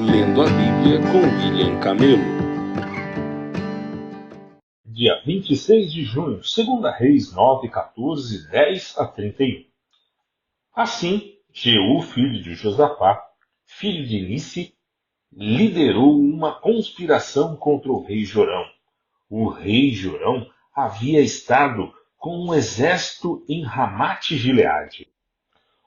Lendo a Bíblia com William Camelo. Dia 26 de junho, 2 Reis 9, 14, 10 a 31. Assim, Jeú, filho de Josafá, filho de Nissi, liderou uma conspiração contra o rei Jorão. O rei Jorão havia estado com um exército em Ramate-Gileade,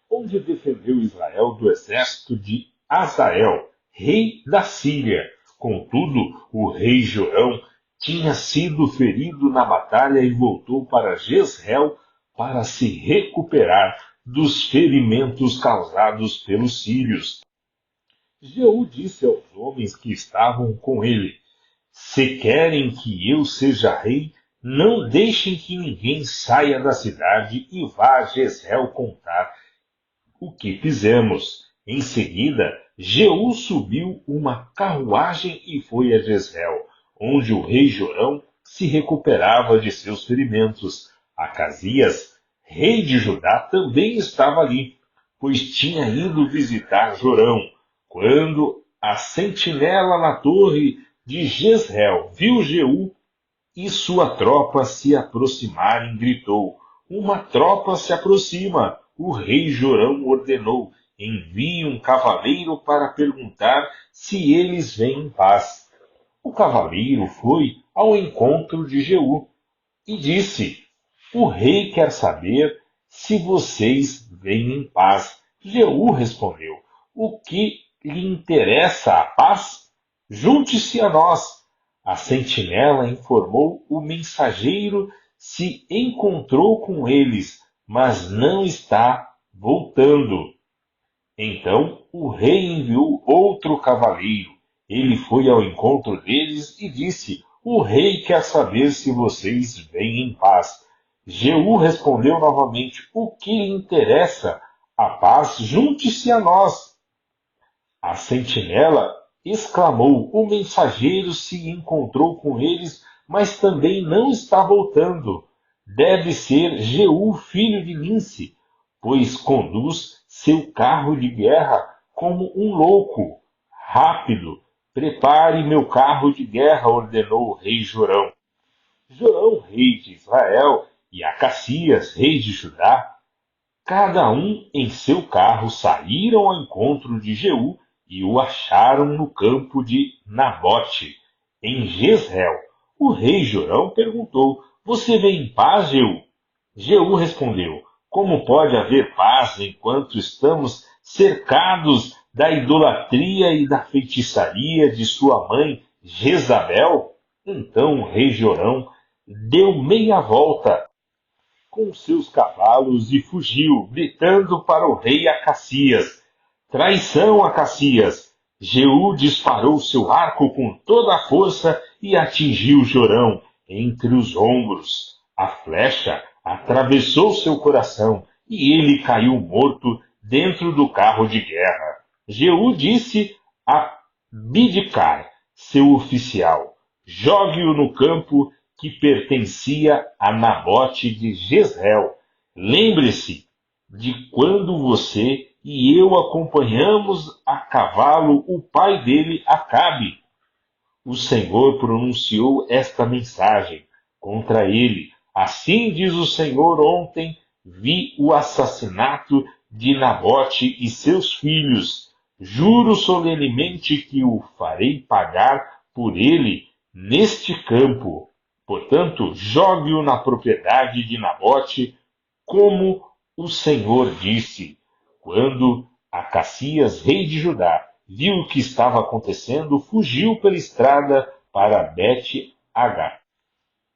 onde defendeu Israel do exército de Hazael, rei da Síria. Contudo, o rei Jorão tinha sido ferido na batalha e voltou para Jezreel para se recuperar dos ferimentos causados pelos sírios. Jeú disse aos homens que estavam com ele: se querem que eu seja rei, não deixem que ninguém saia da cidade e vá a Jezreel contar o que fizemos. Em seguida, Jeú subiu uma carruagem e foi a Jezreel, onde o rei Jorão se recuperava de seus ferimentos. Acasias, rei de Judá, também estava ali, pois tinha ido visitar Jorão. Quando a sentinela na torre de Jezreel viu Jeú e sua tropa se aproximarem, gritou: uma tropa se aproxima! O rei Jorão ordenou: envie um cavaleiro para perguntar se eles vêm em paz. O cavaleiro foi ao encontro de Jeú e disse: o rei quer saber se vocês vêm em paz. Jeú respondeu: o que lhe interessa a paz? Junte-se a nós. A sentinela informou o mensageiro se encontrou com eles, mas não está voltando. Então o rei enviou outro cavaleiro. Ele foi ao encontro deles e disse: o rei quer saber se vocês vêm em paz. Jeú respondeu novamente: o que lhe interessa a paz? Junte-se a nós. A sentinela exclamou: o mensageiro se encontrou com eles, mas também não está voltando. Deve ser Jeú, filho de Ninsi, pois conduz seu carro de guerra como um louco. Rápido, prepare meu carro de guerra, ordenou o rei Jorão. Jorão, rei de Israel, e Acacias, rei de Judá, cada um em seu carro, saíram ao encontro de Jeú e o acharam no campo de Nabote, em Jezreel. O rei Jorão perguntou: você vem em paz, Jeú? Jeú respondeu: como pode haver paz enquanto estamos cercados da idolatria e da feitiçaria de sua mãe Jezabel? Então o rei Jorão deu meia volta com seus cavalos e fugiu, gritando para o rei Acacias: traição, Acacias! Jeú disparou seu arco com toda a força e atingiu Jorão entre os ombros. A flecha atravessou seu coração e ele caiu morto dentro do carro de guerra. Jeú disse a Bidkar, seu oficial: jogue-o no campo que pertencia a Nabote de Jezreel. Lembre-se de quando você e eu acompanhamos a cavalo o pai dele, Acabe. O Senhor pronunciou esta mensagem contra ele. Assim diz o Senhor: ontem vi o assassinato de Nabote e seus filhos. Juro solenemente que o farei pagar por ele neste campo. Portanto, jogue-o na propriedade de Nabote, como o Senhor disse. Quando Acacias, rei de Judá, viu o que estava acontecendo, fugiu pela estrada para Bet-Agá.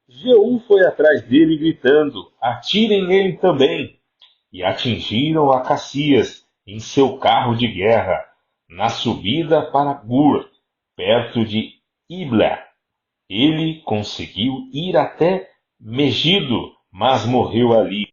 Jeú foi atrás dele gritando: atirem nele também! E atingiram Acacias em seu carro de guerra, na subida para Gur, perto de Ibla. Ele conseguiu ir até Megido, mas morreu ali.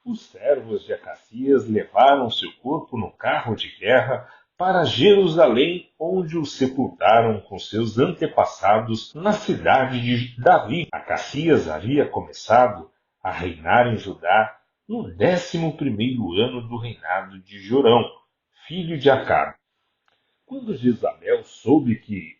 Os servos de Acacias levaram seu corpo no carro de guerra para Jerusalém, onde o sepultaram com seus antepassados na cidade de Davi. Acacias havia começado a reinar em Judá no 11º ano do reinado de Jorão, filho de Acabe. Quando Jezabel soube que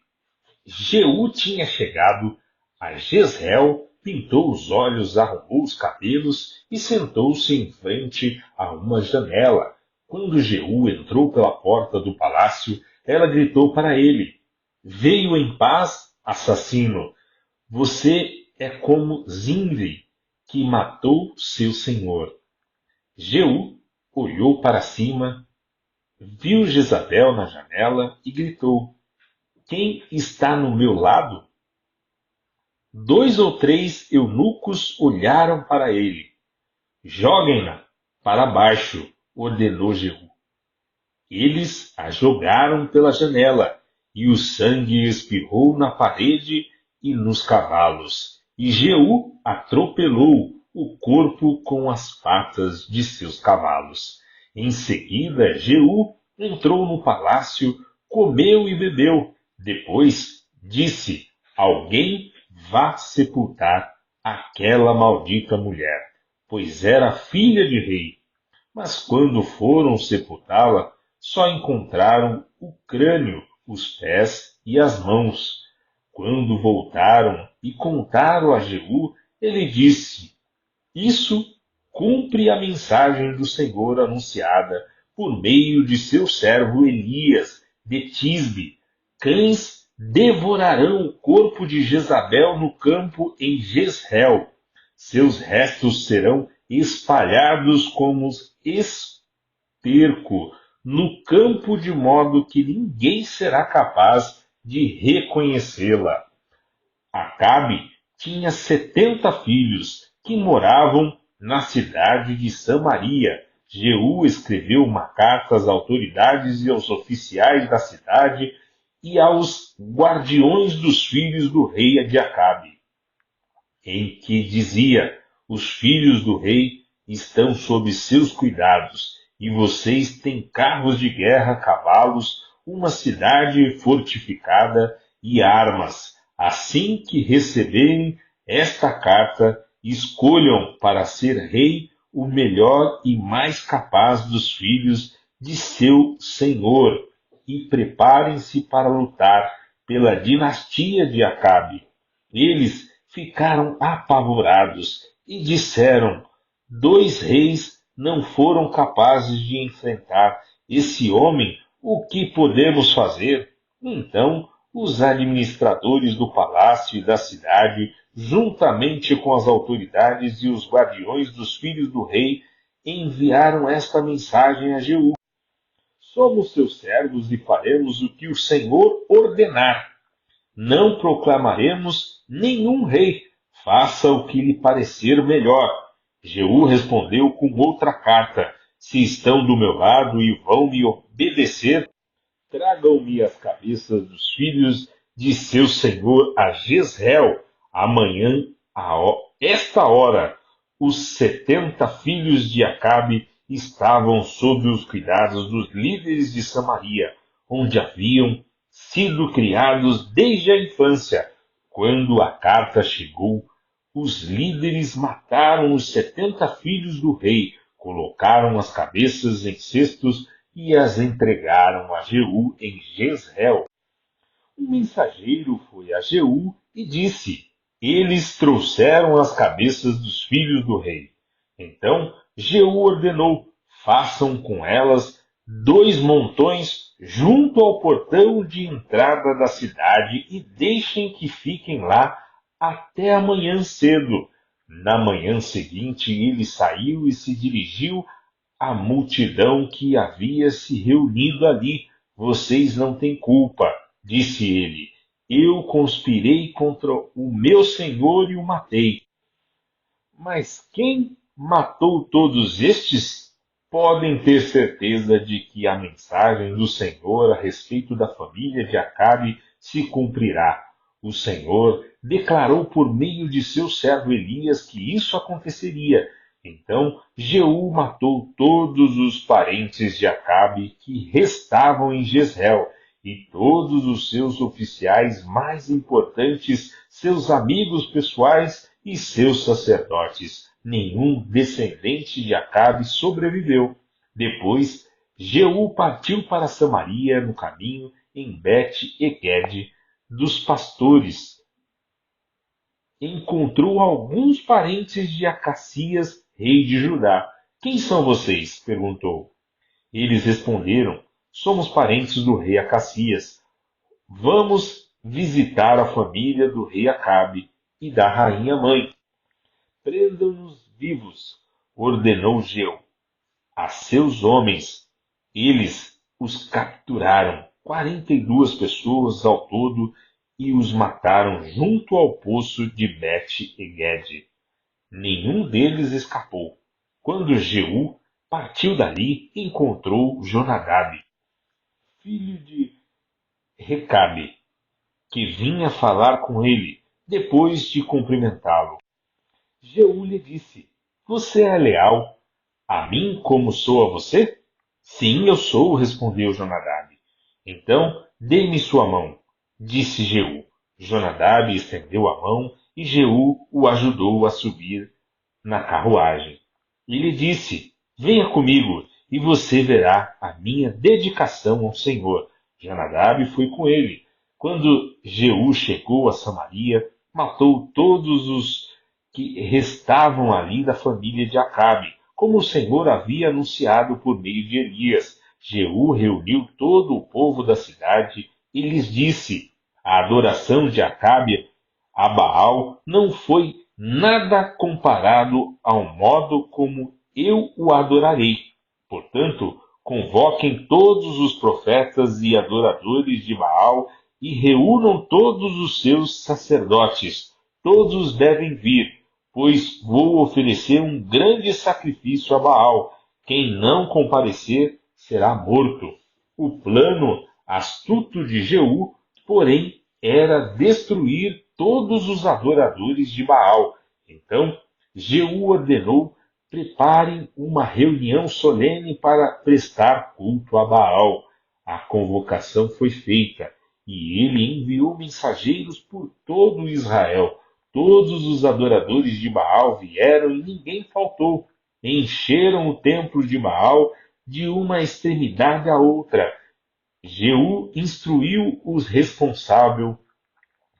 Jeú tinha chegado, a Jezreel pintou os olhos, arrumou os cabelos e sentou-se em frente a uma janela. Quando Jeú entrou pela porta do palácio, ela gritou para ele: Veio em paz, assassino? Você é como Zimri, que matou seu senhor. Jeú olhou para cima, viu Jezabel na janela e gritou: Quem está no meu lado? 2 ou 3 eunucos olharam para ele. Joguem-na para baixo, ordenou Jeú. Eles a jogaram pela janela, e o sangue espirrou na parede e nos cavalos. E Jeú atropelou o corpo com as patas de seus cavalos. Em seguida, Jeú entrou no palácio, comeu e bebeu. Depois disse: Alguém vá sepultar aquela maldita mulher, pois era filha de rei. Mas quando foram sepultá-la, só encontraram o crânio, os pés e as mãos. Quando voltaram e contaram a Jeú, ele disse: Isso cumpre a mensagem do Senhor anunciada por meio de seu servo Elias de Tisbe. Cães devorarão o corpo de Jezabel no campo em Jezreel. Seus restos serão espalhados como esterco no campo, de modo que ninguém será capaz de reconhecê-la. Acabe tinha 70 filhos que moravam na cidade de Samaria. Jeú escreveu uma carta às autoridades e aos oficiais da cidade e aos guardiões dos filhos do rei de Acabe, em que dizia: Os filhos do rei estão sob seus cuidados, e vocês têm carros de guerra, cavalos, uma cidade fortificada e armas. Assim que receberem esta carta, escolham para ser rei o melhor e mais capaz dos filhos de seu senhor, e preparem-se para lutar pela dinastia de Acabe. Eles ficaram apavorados e disseram: 2 reis não foram capazes de enfrentar esse homem, o que podemos fazer? Então os administradores do palácio e da cidade, juntamente com as autoridades e os guardiões dos filhos do rei, enviaram esta mensagem a Jeú: Somos seus servos e faremos o que o Senhor ordenar. Não proclamaremos nenhum rei. Faça o que lhe parecer melhor. Jeú respondeu com outra carta: Se estão do meu lado e vão me obedecer, tragam-me as cabeças dos filhos de seu senhor a Jezreel. Amanhã, esta hora, os 70 filhos de Acabe estavam sob os cuidados dos líderes de Samaria, onde haviam sido criados desde a infância. Quando a carta chegou, os líderes mataram os 70 filhos do rei, colocaram as cabeças em cestos e as entregaram a Jeú em Jezreel. Um mensageiro foi a Jeú e disse: Eles trouxeram as cabeças dos filhos do rei. Então Jeú ordenou: Façam com elas 2 montões junto ao portão de entrada da cidade e deixem que fiquem lá até amanhã cedo. Na manhã seguinte ele saiu e se dirigiu à multidão que havia se reunido ali. Vocês não têm culpa, disse ele. Eu conspirei contra o meu senhor e o matei. Mas quem matou todos estes? Podem ter certeza de que a mensagem do Senhor a respeito da família de Acabe se cumprirá. O Senhor declarou por meio de seu servo Elias que isso aconteceria. Então Jeú matou todos os parentes de Acabe que restavam em Jezreel, e todos os seus oficiais mais importantes, seus amigos pessoais e seus sacerdotes. Nenhum descendente de Acabe sobreviveu. Depois Jeú partiu para Samaria no caminho em Bet-Eged dos pastores. Encontrou alguns parentes de Acacias, rei de Judá. Quem são vocês? Perguntou. Eles responderam: somos parentes do rei Acacias. Vamos visitar a família do rei Acabe e da rainha mãe. Prendam-nos vivos, ordenou Jeú a seus homens. Eles os capturaram, 42 pessoas ao todo, e os mataram junto ao poço de Bet-Eged. Nenhum deles escapou. Quando Jeú partiu dali, encontrou Jonadab, filho de Recabe, que vinha falar com ele, depois de cumprimentá-lo. Jeú lhe disse: você é leal a mim como sou a você? Sim, eu sou, respondeu Jonadab. Então, dê-me sua mão, disse Jeú. Jonadab estendeu a mão e Jeú o ajudou a subir na carruagem. E lhe disse: venha comigo e você verá a minha dedicação ao Senhor. Jonadab foi com ele. Quando Jeú chegou a Samaria, matou todos os que restavam ali da família de Acabe, como o Senhor havia anunciado por meio de Elias. Jeú reuniu todo o povo da cidade e lhes disse: a adoração de Acabe a Baal não foi nada comparado ao modo como eu o adorarei. Portanto, convoquem todos os profetas e adoradores de Baal e reúnam todos os seus sacerdotes. Todos devem vir, pois vou oferecer um grande sacrifício a Baal. Quem não comparecer será morto. O plano astuto de Jeú, porém, era destruir todos os adoradores de Baal. Então, Jeú ordenou: preparem uma reunião solene para prestar culto a Baal. A convocação foi feita, e ele enviou mensageiros por todo Israel. Todos os adoradores de Baal vieram e ninguém faltou. Encheram o templo de Baal de uma extremidade à outra. Jeú instruiu os responsáveis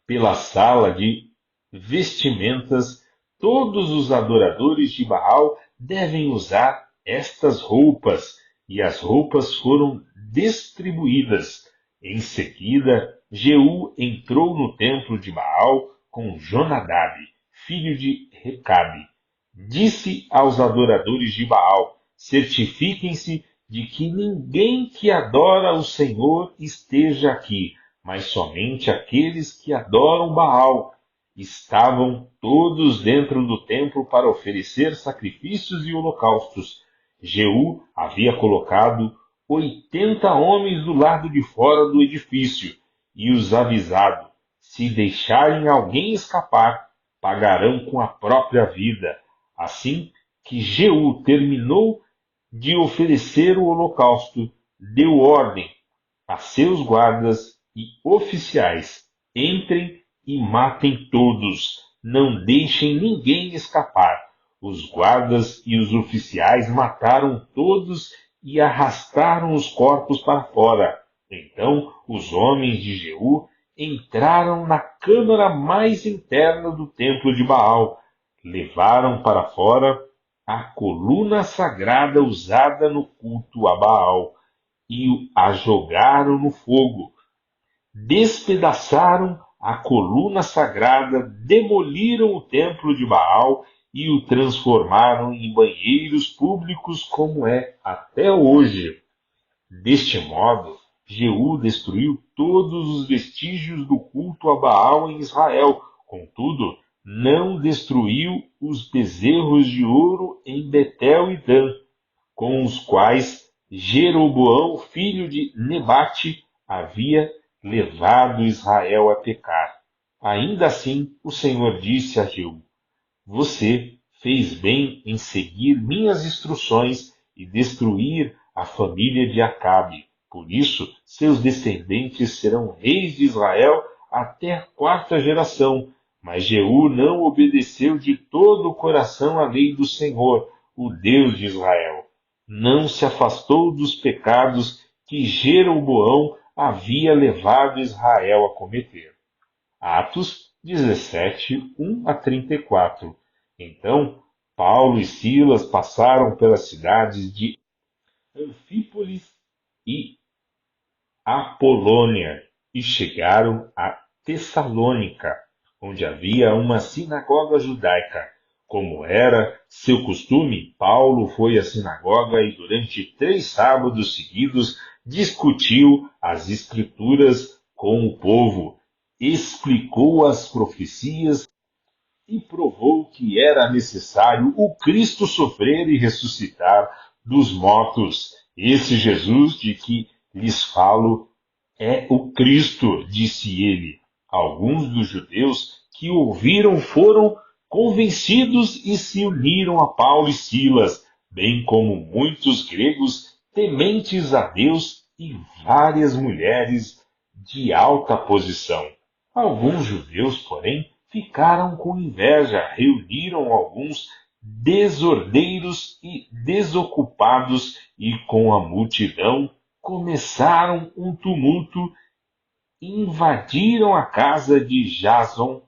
pela sala de vestimentas: todos os adoradores de Baal devem usar estas roupas, e as roupas foram distribuídas. Em seguida, Jeú entrou no templo de Baal com Jonadab, filho de Recabe. Disse aos adoradores de Baal: certifiquem-se de que ninguém que adora o Senhor esteja aqui, mas somente aqueles que adoram Baal. Estavam todos dentro do templo para oferecer sacrifícios e holocaustos. Jeú havia colocado 80 homens do lado de fora do edifício e os avisado: se deixarem alguém escapar, pagarão com a própria vida. Assim que Jeú terminou de oferecer o holocausto, deu ordem a seus guardas e oficiais: entrem e matem todos, não deixem ninguém escapar. Os guardas e os oficiais mataram todos e arrastaram os corpos para fora. Então os homens de Jeú entraram na câmara mais interna do templo de Baal, levaram para fora a coluna sagrada usada no culto a Baal e a jogaram no fogo. Despedaçaram a coluna sagrada, demoliram o templo de Baal e o transformaram em banheiros públicos, como é até hoje. Deste modo, Jeú destruiu todos os vestígios do culto a Baal em Israel. Contudo, não destruiu os bezerros de ouro em Betel e Dan, com os quais Jeroboão, filho de Nebate, havia levado Israel a pecar. Ainda assim, o Senhor disse a Jeú: você fez bem em seguir minhas instruções e destruir a família de Acabe. Por isso, seus descendentes serão reis de Israel até a quarta geração. Mas Jeú não obedeceu de todo o coração à lei do Senhor, o Deus de Israel. não se afastou dos pecados que Jeroboão havia levado Israel a cometer. Atos 17, 1 a 34. Então, Paulo e Silas passaram pelas cidades de Anfípolis e Apolônia e chegaram a Tessalônica, onde havia uma sinagoga judaica. Como era seu costume, Paulo foi à sinagoga e durante 3 sábados seguidos discutiu as Escrituras com o povo, explicou as profecias e provou que era necessário o Cristo sofrer e ressuscitar dos mortos. Esse Jesus de que lhes falo é o Cristo, disse ele. Alguns dos judeus que ouviram foram convencidos e se uniram a Paulo e Silas, bem como muitos gregos tementes a Deus e várias mulheres de alta posição. Alguns judeus, porém, ficaram com inveja, reuniram alguns desordeiros e desocupados e com a multidão começaram um tumulto e invadiram a casa de Jason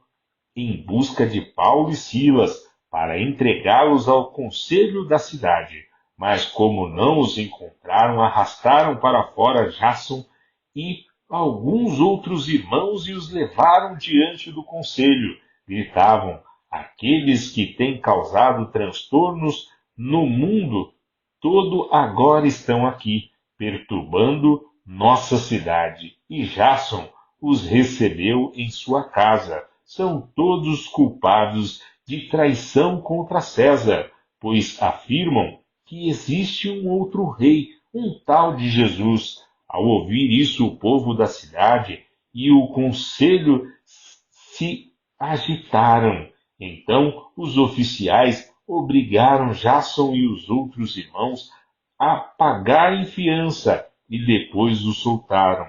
em busca de Paulo e Silas para entregá-los ao conselho da cidade. Mas como não os encontraram, arrastaram para fora Jason e alguns outros irmãos e os levaram diante do conselho. Gritavam: aqueles que têm causado transtornos no mundo todo agora estão aqui, perturbando nossa cidade. E Jason os recebeu em sua casa. São todos culpados de traição contra César, pois afirmam que existe um outro rei, um tal de Jesus. Ao ouvir isso, o povo da cidade e o conselho se agitaram. Então os oficiais obrigaram Jason e os outros irmãos a pagarem fiança e depois os soltaram.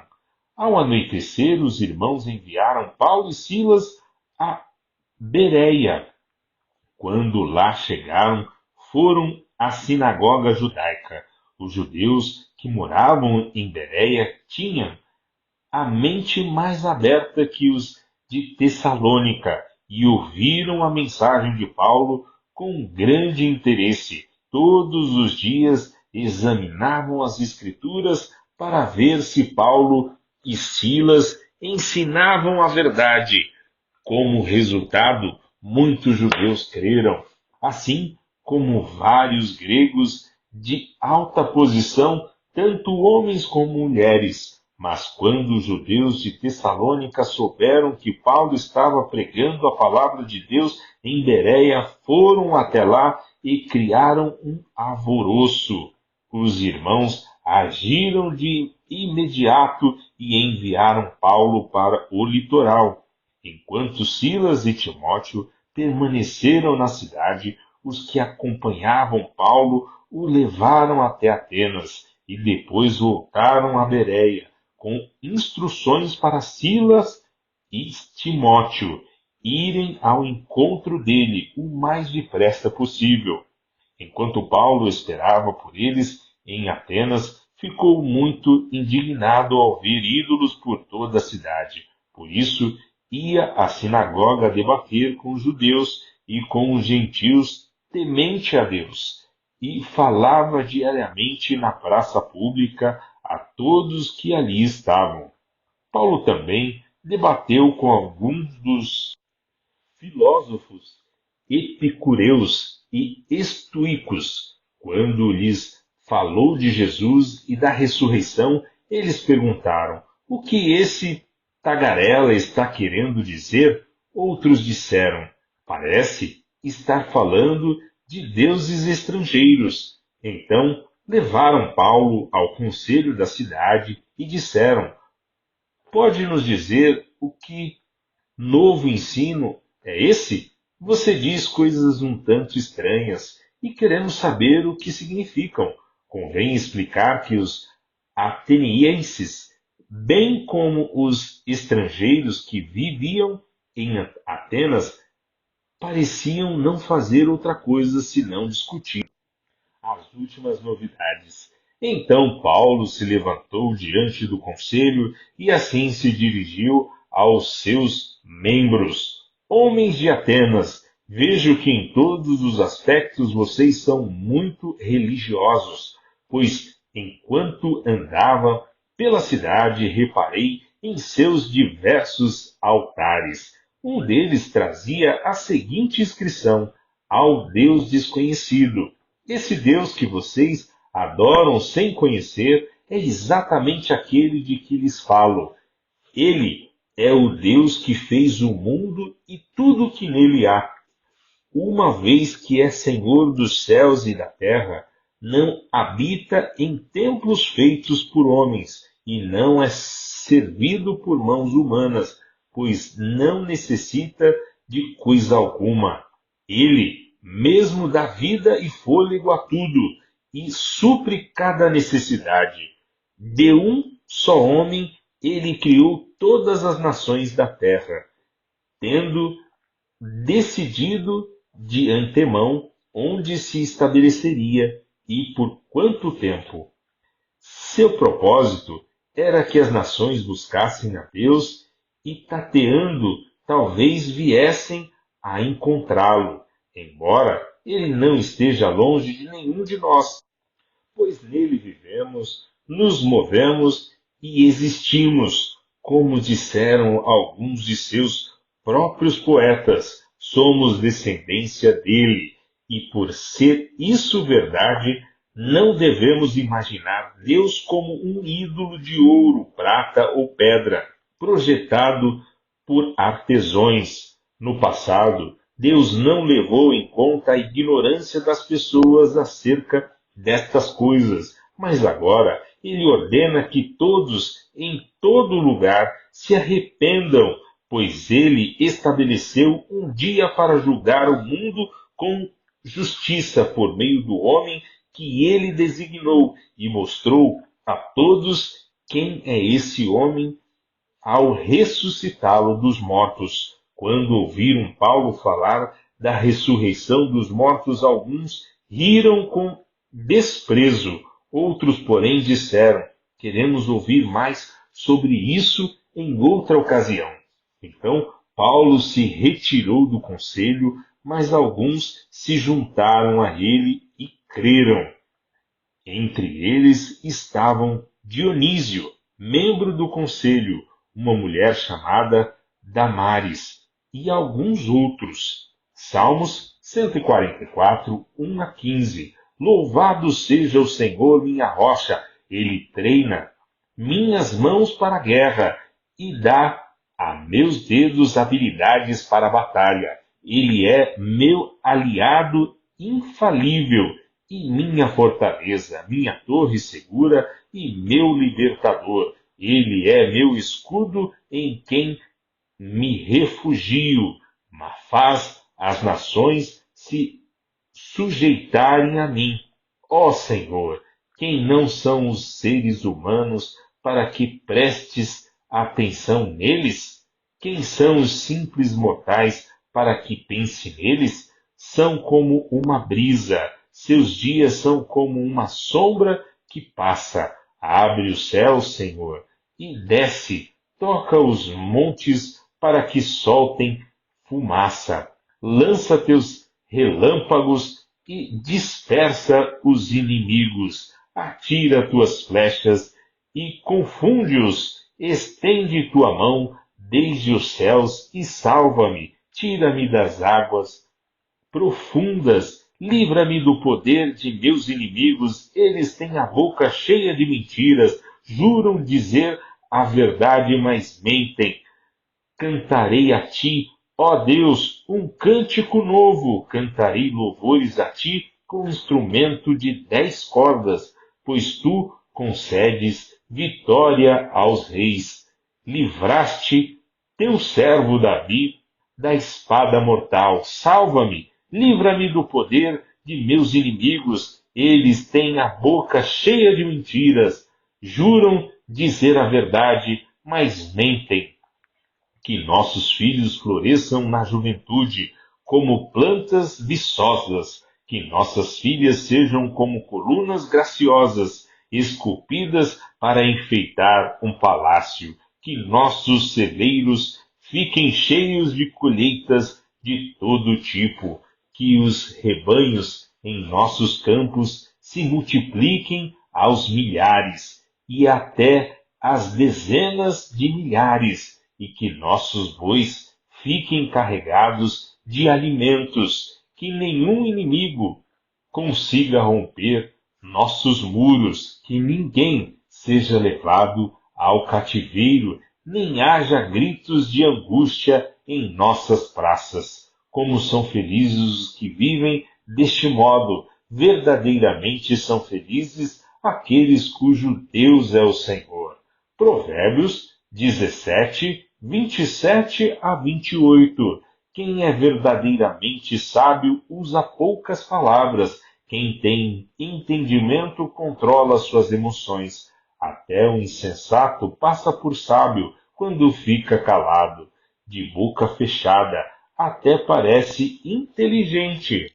Ao anoitecer, os irmãos enviaram Paulo e Silas a Bereia. Quando lá chegaram, foram à sinagoga judaica. Os judeus que moravam em Bereia tinham a mente mais aberta que os de Tessalônica e ouviram a mensagem de Paulo com grande interesse. Todos os dias examinavam as Escrituras para ver se Paulo e Silas ensinavam a verdade. Como resultado, muitos judeus creram, assim como vários gregos de alta posição, tanto homens como mulheres. Mas quando os judeus de Tessalônica souberam que Paulo estava pregando a palavra de Deus em Bereia, foram até lá e criaram um alvoroço. Os irmãos agiram de imediato e enviaram Paulo para o litoral. Enquanto Silas e Timóteo permaneceram na cidade, os que acompanhavam Paulo o levaram até Atenas e depois voltaram a Bereia, com instruções para Silas e Timóteo irem ao encontro dele o mais depressa possível. Enquanto Paulo esperava por eles em Atenas, ficou muito indignado ao ver ídolos por toda a cidade. Por isso, ia à sinagoga debater com os judeus e com os gentios temente a Deus, e falava diariamente na praça pública a todos que ali estavam. Paulo também debateu com alguns dos filósofos epicureus e estoicos. Quando lhes falou de Jesus e da ressurreição, eles perguntaram: o que esse tagarela está querendo dizer? Outros disseram: parece estar falando de deuses estrangeiros. Então levaram Paulo ao conselho da cidade e disseram: pode nos dizer o que novo ensino é esse? Você diz coisas um tanto estranhas e queremos saber o que significam. Convém explicar que os atenienses, bem como os estrangeiros que viviam em Atenas, pareciam não fazer outra coisa senão discutir. as últimas novidades. Então Paulo se levantou diante do conselho e assim se dirigiu aos seus membros. Homens de Atenas, vejo que em todos os aspectos vocês são muito religiosos, pois enquanto andava pela cidade reparei em seus diversos altares. Um deles trazia a seguinte inscrição: ao Deus desconhecido. Esse Deus que vocês adoram sem conhecer é exatamente aquele de que lhes falo. Ele é o Deus que fez o mundo e tudo o que nele há. Uma vez que é Senhor dos céus e da terra, não habita em templos feitos por homens e não é servido por mãos humanas, pois não necessita de coisa alguma. Ele mesmo dá vida e fôlego a tudo e supre cada necessidade. De um só homem ele criou todas as nações da terra, tendo decidido de antemão onde se estabeleceria e por quanto tempo. Seu propósito era que as nações buscassem a Deus e, tateando, talvez viessem a encontrá-lo, embora ele não esteja longe de nenhum de nós, pois nele vivemos, nos movemos e existimos, como disseram alguns de seus próprios poetas. Somos descendência dele, e por ser isso verdade, não devemos imaginar Deus como um ídolo de ouro, prata ou pedra, projetado por artesãos. No passado, Deus não levou em conta a ignorância das pessoas acerca destas coisas, mas agora ele ordena que todos, em todo lugar, se arrependam, pois ele estabeleceu um dia para julgar o mundo com justiça por meio do homem que ele designou e mostrou a todos quem é esse homem ao ressuscitá-lo dos mortos. Quando ouviram Paulo falar da ressurreição dos mortos, alguns riram com desprezo. Outros, porém, disseram: queremos ouvir mais sobre isso em outra ocasião. Então, Paulo se retirou do conselho, mas alguns se juntaram a ele e creram. Entre eles estavam Dionísio, membro do conselho, uma mulher chamada Damaris, e alguns outros. Salmos 144, 1 a 15. Louvado seja o Senhor, minha rocha, ele treina minhas mãos para a guerra e dá a meus dedos habilidades para a batalha. Ele é meu aliado infalível e minha fortaleza, minha torre segura e meu libertador. Ele é meu escudo em quem me refugio, mas faz as nações se sujeitarem a mim. Ó Senhor, quem não são os seres humanos para que prestes atenção neles? Quem são os simples mortais para que pense neles? São como uma brisa, seus dias são como uma sombra que passa. Abre o céu, Senhor, e desce, toca os montes para que soltem fumaça. Lança teus relâmpagos e dispersa os inimigos. Atira tuas flechas e confunde-os. Estende tua mão desde os céus e salva-me. Tira-me das águas profundas. Livra-me do poder de meus inimigos. Eles têm a boca cheia de mentiras. Juram dizer a verdade, mas mentem. Cantarei a ti, ó Deus, um cântico novo. Cantarei louvores a ti com instrumento de 10 cordas, pois tu concedes vitória aos reis. Livraste teu servo Davi da espada mortal. Salva-me, livra-me do poder de meus inimigos. Eles têm a boca cheia de mentiras. Juram dizer a verdade, mas mentem. Que nossos filhos floresçam na juventude, como plantas viçosas, Que nossas filhas sejam como colunas graciosas, esculpidas para enfeitar um palácio. Que nossos celeiros fiquem cheios de colheitas de todo tipo. Que os rebanhos em nossos campos se multipliquem aos milhares e até às dezenas de milhares, e que nossos bois fiquem carregados de alimentos, que nenhum inimigo consiga romper nossos muros, que ninguém seja levado ao cativeiro, nem haja gritos de angústia em nossas praças. Como são felizes os que vivem deste modo, verdadeiramente são felizes aqueles cujo Deus é o Senhor. Provérbios 17, 27 a 28. Quem é verdadeiramente sábio usa poucas palavras. Quem tem entendimento controla suas emoções. Até o insensato passa por sábio quando fica calado. De boca fechada, até parece inteligente.